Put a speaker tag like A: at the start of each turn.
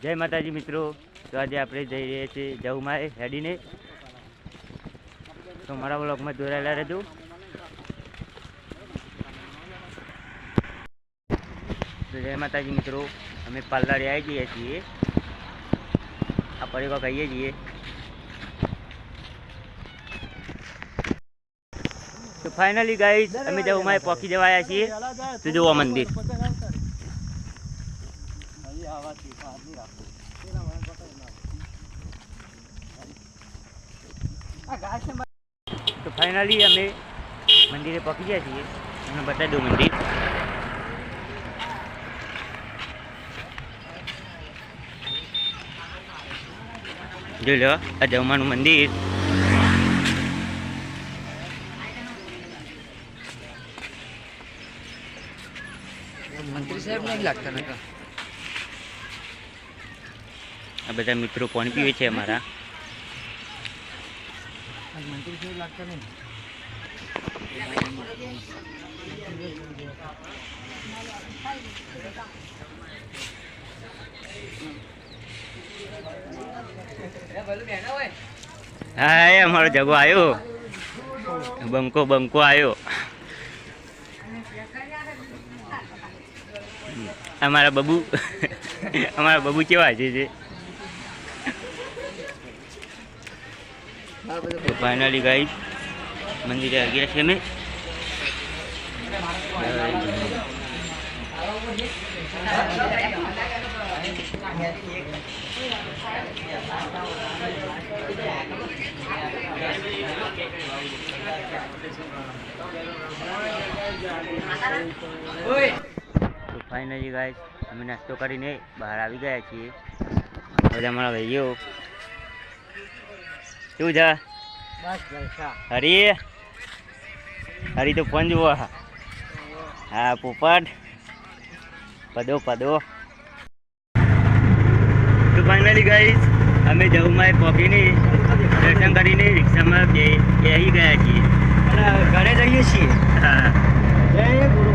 A: જય માતાજી મિત્રો, તો આજે આપણે જઈ રહ્યા છીએ જવમાં હેડીને, તો મારા બ્લોગમાં જોડાયેલા રહેજો. તો જય માતાજી મિત્રો, અમે પાર્લરે આવી ગયા છીએ. આ પરિવાર કહીએ છીએ. તો ફાઇનલી ગાઈસ અમે જવમાં પહોંચી જવા આવ્યા છીએ. તો જુઓ મંદિર. તો ફાઇનલી અમે મંદિરે પહોંચી ગયા છીએ. તમને બતાવી દઉં મંદિર. જોઈ લો, આ જવમાનું મંદિર.
B: મંત્રી સાહેબ નહીં લાગતા ને
A: આ બધા મિત્રો પાણી પીવે છે અમારા.
B: મંત્રી સાહેબ લાગતા નહીં.
A: હા, એ અમારો જગો આવ્યો. બંકો આવ્યો. અમારા બબુ કેવા છે. ફાઇનલી ગાઈસ મંદિરે આવી ગયા છે અમે. તો ફાઇનલી ગાઈસ અમે નાસ્તો કરીને બહાર આવી ગયા છીએ. બધા અમારા ભાઈઓ શું છે? હરી તો ફોન જુઓ. હા પોપટ પદો. તો ફાઇનલી ગાઈસ અમે જવમાં પહોંચીને દર્શન કરીને રિક્ષામાં બેસી ગયા છીએ.
B: ઘરે જઈએ છીએ.
A: હા,
B: જય ગુરુ